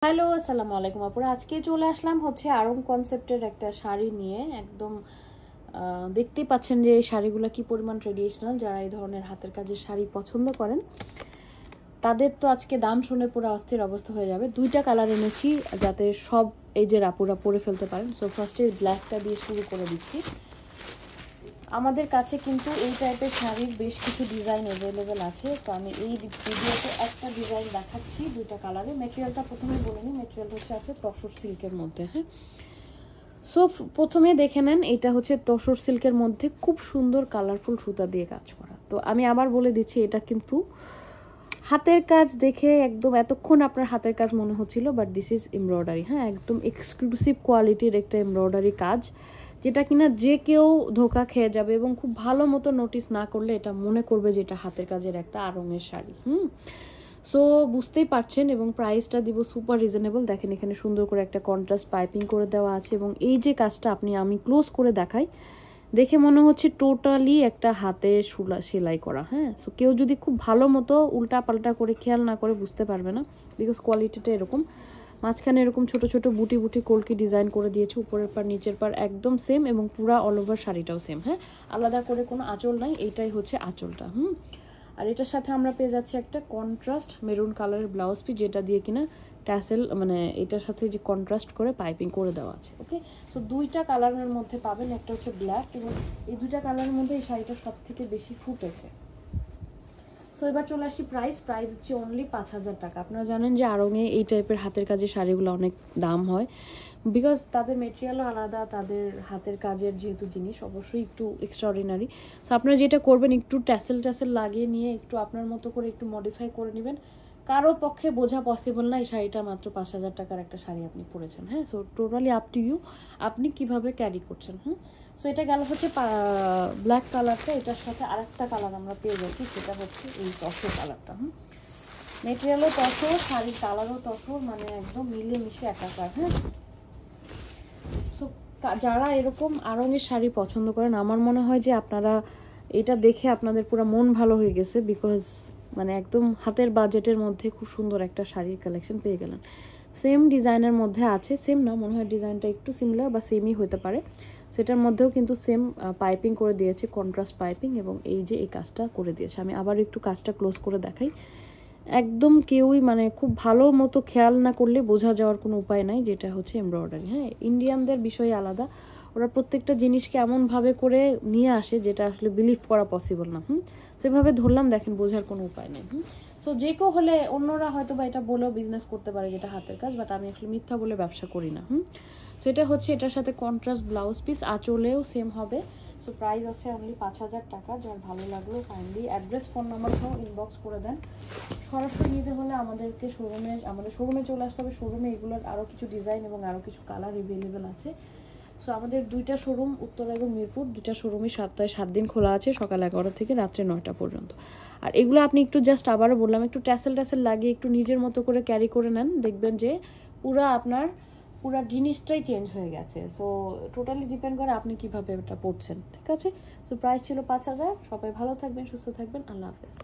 Hello, আসসালামু আলাইকুম আপুরা। আজকে চলে আসলাম হচ্ছে আরং কনসেপ্টের একটা শাড়ি নিয়ে। একদম দেখতেই পাচ্ছেন যে এই শাড়িগুলো কি পরিমাণ ট্রেডিশনাল। যারা এই ধরনের হাতের কাজের শাড়ি পছন্দ করেন তাদের তো আজকে দাম শুনে পুরো অস্থির অবস্থা হয়ে যাবে। দুইটা কালার এনেছি যাতে সব এই যে আপুরা পরে ফেলতে পারেন। সো ফার্স্টে ব্ল্যাকটা দিয়ে শুরু করে দিচ্ছি। আমাদের কাছে কিন্তু এই টাইপের শাড়ির বেশ কিছু ডিজাইন অ্যাভেলেবেল আছে। তো আমি এই ভিডিওতে একটা ডিজাইন দেখাচ্ছি দুইটা কালারে। মেটেরিয়ালটা প্রথমে বলে নিই, মেটেরিয়ালটা হচ্ছে আছে তসর সিল্কের মধ্যে। হ্যাঁ, সো প্রথমে দেখে নেন, এটা হচ্ছে তসর সিল্কের মধ্যে খুব সুন্দর কালারফুল সুতা দিয়ে কাজ করা। তো আমি আবার বলে দিচ্ছি, এটা কিন্তু হাতের কাজ দেখে একদম এতক্ষণ আপনার হাতের কাজ মনে হচ্ছিল, বাট দিস ইজ এমব্রয়ডারি। হ্যাঁ, একদম এক্সক্লুসিভ কোয়ালিটির একটা এমব্রয়ডারি কাজ, যেটা কিনা যে কেউ ধোকা খেয়ে যাবে এবং খুব ভালো মতো নোটিস না করলে এটা মনে করবে যে এটা হাতের কাজের একটা আরঙের শাড়ি। সো বুঝতেই পারছেন, এবং প্রাইসটা দিব সুপার রিজনেবল। দেখেন এখানে সুন্দর করে একটা কন্ট্রাস্ট পাইপিং করে দেওয়া আছে, এবং এই যে কাজটা আমি ক্লোজ করে দেখাই, দেখে মনে হচ্ছে টোটালি একটা হাতে সেলাই করা। হ্যাঁ, সো কেউ যদি খুব ভালো মতো উল্টা পাল্টা করে খেয়াল না করে বুঝতে পারবে না, বিকজ কোয়ালিটিটা এরকম। মাঝখানে এরকম ছোট ছোট বুটি বুটি কলকি ডিজাইন করে দিয়েছে, উপরের পার নিচের পার একদম সেম, এবং পুরা অল ওভার শাড়িটাও সেম। হ্যাঁ, আলাদা করে কোনো আঁচল নাই, এইটাই হচ্ছে আঁচলটা। আর এটার সাথে আমরা পেয়ে যাচ্ছি একটা কন্ট্রাস্ট মেরুন কালারের ব্লাউজ পিস, যেটা দিয়ে কিনা ট্যাসেল মানে এটার সাথে যে কন্ট্রাস্ট করে পাইপিং করে দেওয়া আছে। ওকে, সো দুইটা কালারের মধ্যে পাবেন, একটা হচ্ছে ব্ল্যাক, এবং এই দুইটা কালারের মধ্যে এই শাড়িটা সব থেকে বেশি ফুটেছে। সো এবার চলে আসি প্রাইস হচ্ছে অনলি 5,000 টাকা। আপনারা জানেন যে আড়ংয়ে এই টাইপের হাতের কাজের শাড়িগুলো অনেক দাম হয়, বিকজ তাদের মেটেরিয়ালও আলাদা, তাদের হাতের কাজের যেহেতু জিনিস অবশ্যই একটু এক্সট্রাঅর্ডিনারি। সো আপনারা যেটা করবেন, একটু ট্যাসেল লাগিয়ে নিয়ে একটু আপনার মতো করে একটু মডিফাই করে নেবেন। কারো পক্ষে বোঝা পসিবল না এই শাড়িটা মাত্র 5,000 টাকার একটা শাড়ি আপনি পরেছেন। হ্যাঁ, so totally up to you, আপনি কিভাবে ক্যারি করছেন। সো এটা গেল হচ্ছে ব্ল্যাক কালারটা। এটার সাথে আরেকটা কালার আমরা পেয়ে গেছি, সেটা হচ্ছে এই তসর কালারটা। মেটেরিয়ালও তসর, শাড়ির কালারও তসর, মানে একদম মিলে মিশে একাকার। হ্যাঁ, সো যারা এরকম আড়ঙের শাড়ি পছন্দ করেন, আমার মনে হয় যে আপনারা এটা দেখে আপনাদের পুরো মন ভালো হয়ে গেছে, বিকজ মানে একদম হাতের বাজেটের মধ্যে খুব সুন্দর একটা শাড়ির কালেকশন পেয়ে গেলেন। সেম ডিজাইনের মধ্যে আছে, সেম না, মনে হয় ডিজাইনটা একটু সিমিলার বা সেমই হতে পারে। সেটার মধ্যেও কিন্তু সেম পাইপিং করে দিয়েছে, কন্ট্রাস্ট পাইপিং, এবং এই যে এই কাজটা করে দিয়েছে। আমি আবার একটু কাজটা ক্লোজ করে দেখাই। একদম কেউই মানে খুব ভালো মতো খেয়াল না করলে বোঝা যাওয়ার কোনো উপায় নাই যেটা হচ্ছে এমব্রয়ডারি। হ্যাঁ, ইন্ডিয়ানদের বিষয় আলাদা, ওরা প্রত্যেকটা জিনিসকে এমনভাবে করে নিয়ে আসে যেটা আসলে বিলিভ করা পসিবল না। সেভাবে ধরলাম, দেখেন বোঝার কোনো উপায় নেই। সো যে কেউ হলে অন্যরা হয়তো বা এটা বলেও বিজনেস করতে পারে যেটা হাতের কাজ, বাট আমি আসলে মিথ্যা বলে ব্যবসা করি না। সো এটা হচ্ছে এটার সাথে কন্ট্রাস্ট ব্লাউজ পিস, আঁচলেও সেম হবে। সো প্রাইস হচ্ছে অনলি 5,000 টাকা। যার ভালো লাগলো কাইন্ডলি অ্যাড্রেস ফোন নাম্বার সহ ইনবক্স করে দেন। সরাসরি নিতে হলে আমাদের শোরুমে চলে আসতে হবে। শোরুমে এগুলোর আরও কিছু ডিজাইন এবং আরও কিছু কালার অ্যাভেলেবেল আছে। সো আমাদের দুইটা শোরুম, উত্তরা এবং মিরপুর, দুইটা শোরুমই সপ্তাহে 7 দিন খোলা আছে, সকাল 11টা থেকে রাত্রে 9টা পর্যন্ত। আর এগুলো আপনি একটু জাস্ট আবারও বললাম, একটু ট্যাসেল লাগিয়ে একটু নিজের মতো করে ক্যারি করে নেন, দেখবেন যে পুরা জিনিসটাই চেঞ্জ হয়ে গেছে। সো টোটালি ডিপেন্ড করে আপনি কিভাবে এটা পড়ছেন। ঠিক আছে, সো প্রাইস ছিল 5,000। সবাই ভালো থাকবেন, সুস্থ থাকবেন, আল্লাহ হাফেজ।